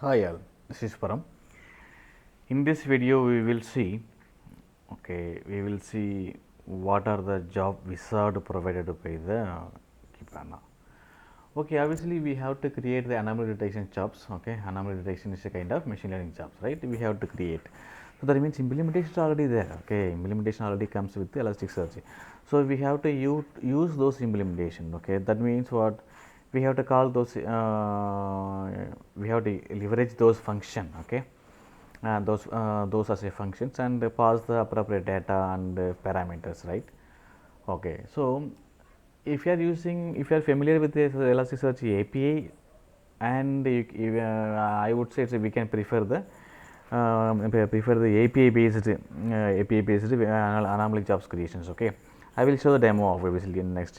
Hi all, this is Param. In this video we will see what are the job wizard provided by the Kibana. Okay, obviously we have to create the anomaly detection jobs. Okay, anomaly detection is a kind of machine learning jobs, right? We have to create. So that means implementation is already there. Okay, implementation already comes with the Elasticsearch. So we have to use those implementation. Okay, that means what? We have to call those. We have to leverage those function. Okay, those as a functions and pass the appropriate data and parameters, right? Okay, so if you are familiar with the Elasticsearch API, and I would say we can prefer the API based anomaly jobs creations. Okay, I will show the demo of obviously in next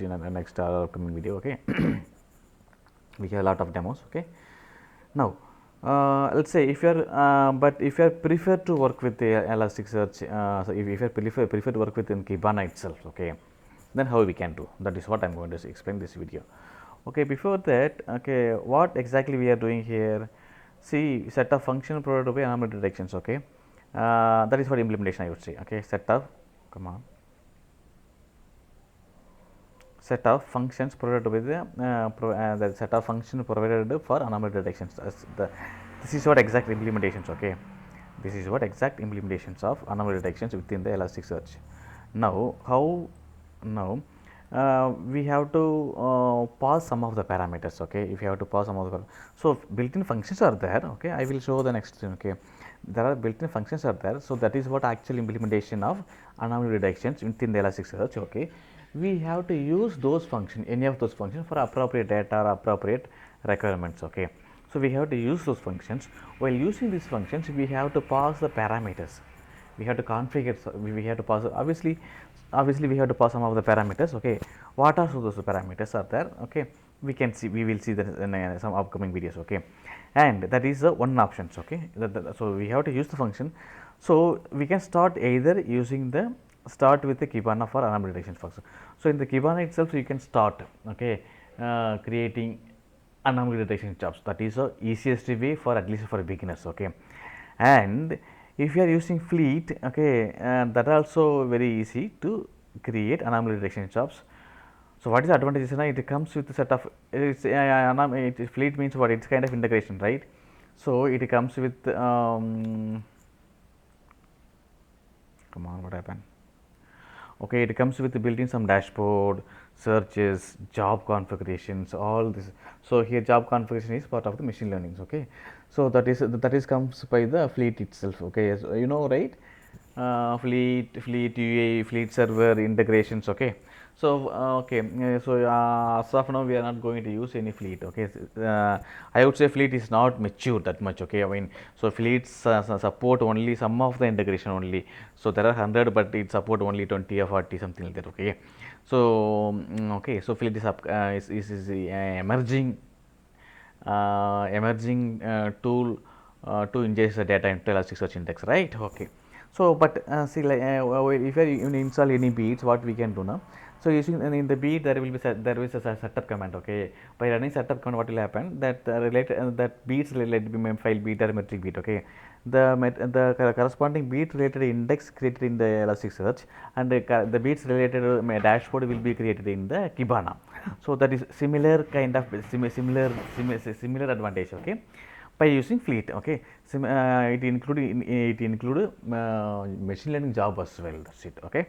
upcoming video. Okay, we have a lot of demos. Okay, now let's say if you are but if you are prefer to work with the Elasticsearch, so if you are prefer to work with in Kibana itself, okay, then how we can do, that is what I am going to explain this video. Okay, before that, okay, what exactly we are doing here? See, set of function provided by anomaly detections. Okay, that is for implementation I would say. Okay, set of set of functions provided by the set of functions provided for anomaly detections. This is what exact implementations. Okay, this is what exact implementations of anomaly detections within the Elasticsearch. Now, how now we have to pass some of the parameters. Okay, if you have to pass some of the so built-in functions are there. Okay, I will show the next thing. Okay, there are built-in functions are there. So that is what actual implementation of anomaly detections within the Elasticsearch. Okay, we have to use those functions, any of those functions, for appropriate data or appropriate requirements. Okay, so we have to use those functions. While using these functions, we have to pass the parameters, we have to configure, we have to pass, obviously we have to pass some of the parameters. Okay, what are those parameters are there? Okay, we can see, we will see that in some upcoming videos. Okay, and that is the one options. Okay, so we have to use the function. So we can start either using the start with the Kibana for anomaly detection function. So in the Kibana itself you can start, okay, creating anomaly detection jobs. That is the easiest way for, at least for beginners. Okay, and if you are using Fleet, okay, that also very easy to create anomaly detection jobs. So what is the advantage? It comes with a set of Fleet means what? It's kind of integration, right? So it comes with come on, what happened? Okay, it comes with built-in some dashboard, searches, job configurations, all this. So here job configuration is part of the machine learning. Okay, so that is comes by the Fleet itself. Okay, so you know, right? Fleet UA, Fleet server integrations. Okay, so as of now we are not going to use any Fleet. Okay, I would say Fleet is not mature that much. Okay, I mean, so Fleets support only some of the integration only. So there are 100, but it support only 20 or 40, something like that. Okay, so okay, so Fleet is emerging tool to ingest the data into Elasticsearch index, right? Okay, so but see, like if you install any beats, what we can do now? So using in the beat there will be there is a setup command. Okay, by running setup command, what will happen? That that beats related file beat or metric beat. Okay, the corresponding beat related index created in the Elasticsearch, and the beats related dashboard will be created in the Kibana. So that is similar kind of similar advantage. Okay, by using Fleet. Okay, it include machine learning job as well. That's it. Okay,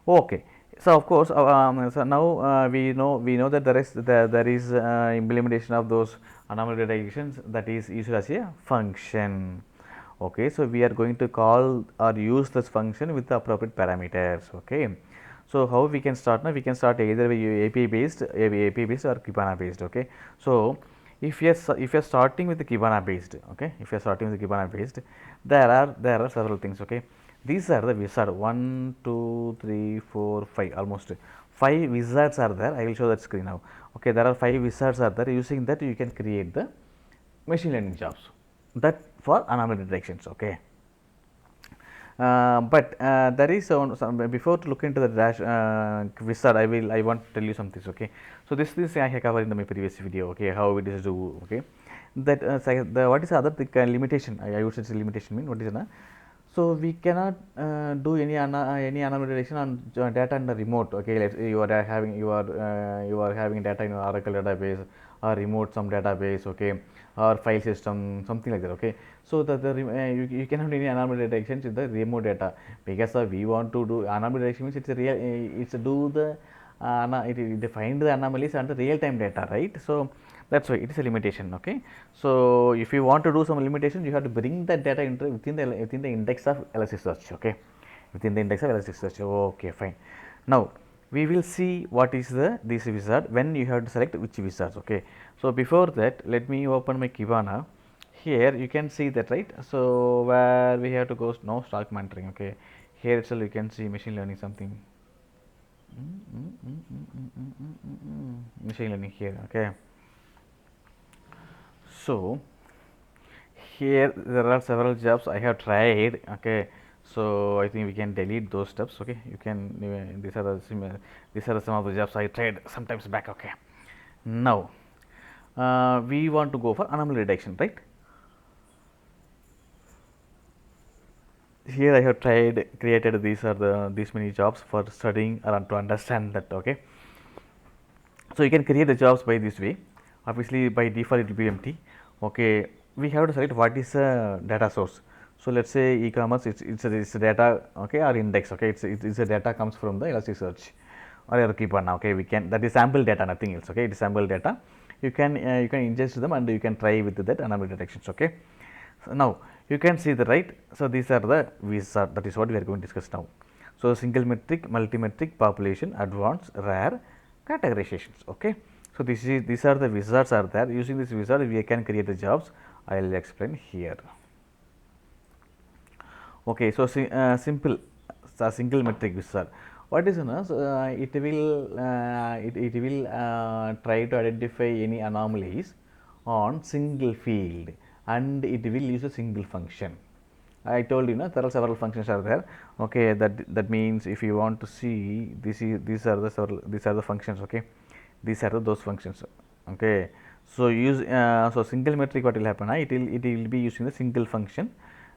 okay. So of course, so now we know that there is implementation of those anomaly detections that is used as a function. Okay, so we are going to call or use this function with the appropriate parameters. Okay, so how we can start now? We can start either API based or Kibana based. Okay, so if you are starting with the Kibana based, okay, if you are starting with the Kibana based, there are several things. Okay, these are the wizard 1 2 3 4 5, almost 5 wizards are there. I will show that screen now. Okay, there are 5 wizards are there. Using that you can create the machine learning jobs, that for anomaly detections. Okay, but there is some before to look into the dash wizard, I want to tell you some things. Okay, so this I have covered in my previous video. Okay, how it is do. Okay, that what is the other thing, limitation? I would say limitation mean what is so we cannot do any anomaly detection on data in the remote. Okay, let's you are having data in your Oracle database or remote some database. Okay, or file system, something like that. Okay, so you cannot do any anomaly detections in the remote data, because we want to do anomaly detection means it's a real it's a do the it find the anomalies and the real time data, right? So that's why it is a limitation. Okay, so if you want to do some limitation, you have to bring that data into within the index of Elasticsearch. Okay, within the index of Elasticsearch. Okay, fine. Now we will see what is the this wizard when you have to select which wizards. Okay, so before that, let me open my Kibana. Here you can see that, right? So where we have to go now, stock monitoring. Okay, here itself you can see machine learning something. Machine learning here. Okay, so here there are several jobs I have tried. Okay, so I think we can delete those steps. Okay, you can these are some of the jobs I tried sometimes back. Okay, now we want to go for anomaly detection, right? Here I have created these many jobs for studying or to understand that. Okay, so you can create the jobs by this way. Obviously by default it will be empty. Okay, we have to select what is a data source. So let's say e-commerce, it's a data, okay, or index. Okay, it's a data comes from the Elasticsearch or Kibana. Okay, we can, that is sample data, nothing else. Okay, it is sample data. You can ingest them and you can try with that anomaly detections. Okay, so now you can see the right. So these are the wizard, that is what we are going to discuss now. So single metric, multimetric, population, advanced, rare, categorizations. Okay, so these are the wizards are there. Using this wizard we can create the jobs. I will explain here. Okay, so simple, single metric wizard. What is it will try to identify any anomalies on single field, and it will use a single function. I told you, there are several functions are there. Okay, that means if you want to see these are the functions. Okay, these are those functions. Okay, so so single metric, what will happen? It will be using the single function.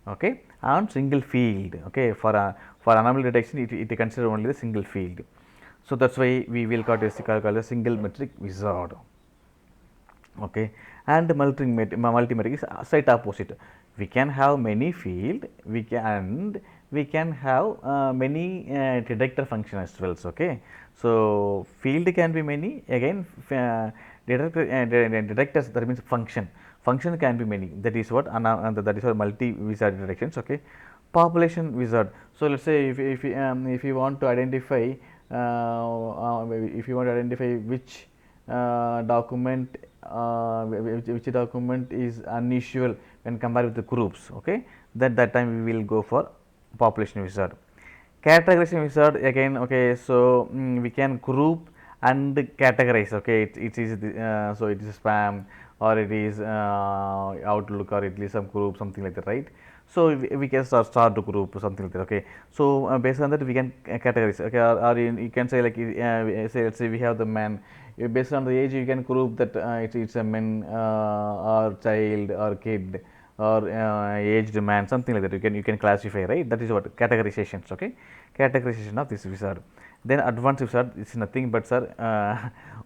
Okay, on single field. Okay, for anomaly detection, it consider only the single field. So that's why we will call a single metric wizard. Okay, and multimetric is site opposite. We can have many field, we can have many detector function as well. Okay, so field can be many, again detectors, that means function can be many. That is what that is what multi wizard detections. Okay, population wizard. So let's say if you want to identify which document which document is unusual when compared with the groups. Okay, that time we will go for population wizard. Categorization wizard, again. Okay, so we can group and categorize. Okay, it is so it is spam, or it is Outlook, or it is some group, something like that, right? So we can start to group something like that. Okay, so based on that we can categorize. Okay, or you can say like say, let's say we have the man. Based on the age you can group that it's a man, or child, or kid, or aged man, something like that. You can classify, right? That is what categorizations. Okay, categorization of this wizard. Then advanced wizard is nothing but, sir,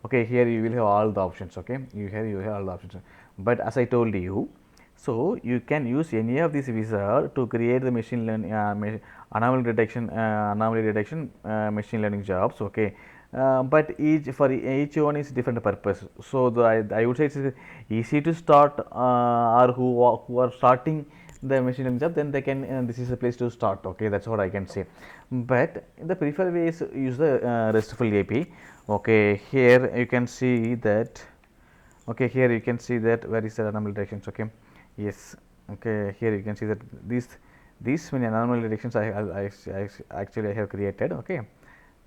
okay, here you will have all the options. Okay, you have all the options, but as I told you, so you can use any of these wizard to create the machine learning anomaly detection machine learning jobs. Okay, but each one is different purpose. So I would say it's easy to start, or who are starting the machine learning job, then they can this is a place to start. Okay, that's what I can say. But the preferred way is use the RESTful API. Okay, here you can see that. Okay, here you can see that where is the anomaly detections. Okay, yes. Okay, here you can see that these many anomaly detections I actually I have created. Okay,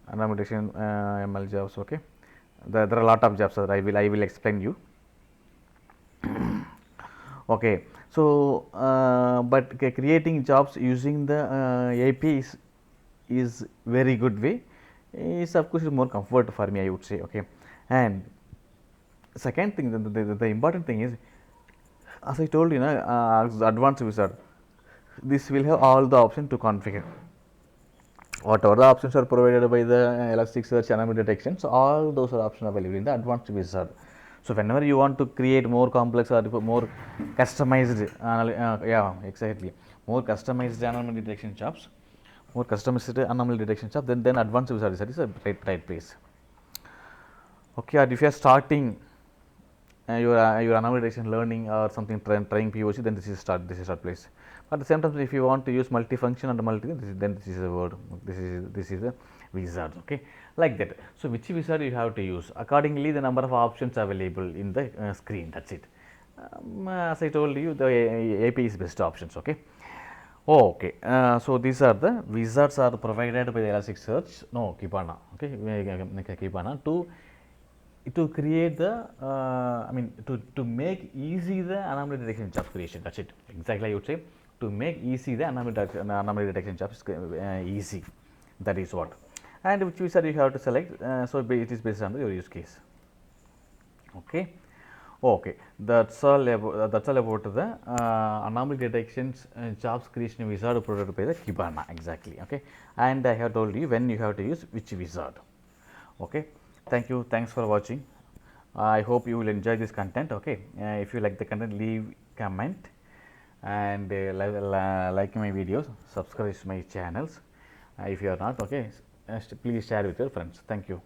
anomaly detection ML jobs. Okay, there are a lot of jobs that I will explain you. Okay, so but creating jobs using the API is very good way. Is of course more comfort for me, I would say. Okay, and second thing, the important thing is as I told you, advanced wizard, this will have all the options to configure. Whatever the options are provided by the Elasticsearch anomaly detections, all those are options available in the advanced wizard. So whenever you want to create more complex or more customized, yeah, exactly, more customized anomaly detection jobs, more customized anomaly detection jobs, then advanced wizard is a right place. Okay, or if you are starting your anomaly detection learning or something trying POC, then this is start place. But at the same time, if you want to use multifunction and then this is a word. This is a wizard. Okay, like that. So which wizard you have to use accordingly, the number of options available in the screen. That's it. As I told you, the API is best options. Okay. Okay, so these are the wizards are provided by the Elasticsearch. No, Kibana. Okay, Kibana to create the to make easy the anomaly detection job creation. That's it, exactly I would say, to make easy the anomaly detection jobs easy. That is what. And which wizard you have to select, so it is based on your use case. Okay. Okay, that's all about the anomaly detections jobs creation wizard provided by the Kibana, exactly. Okay, and I have told you when you have to use which wizard. Okay, thank you, thanks for watching. I hope you will enjoy this content. Okay, if you like the content, leave comment and like my videos, subscribe to my channels. If you are not, okay, please share with your friends. Thank you.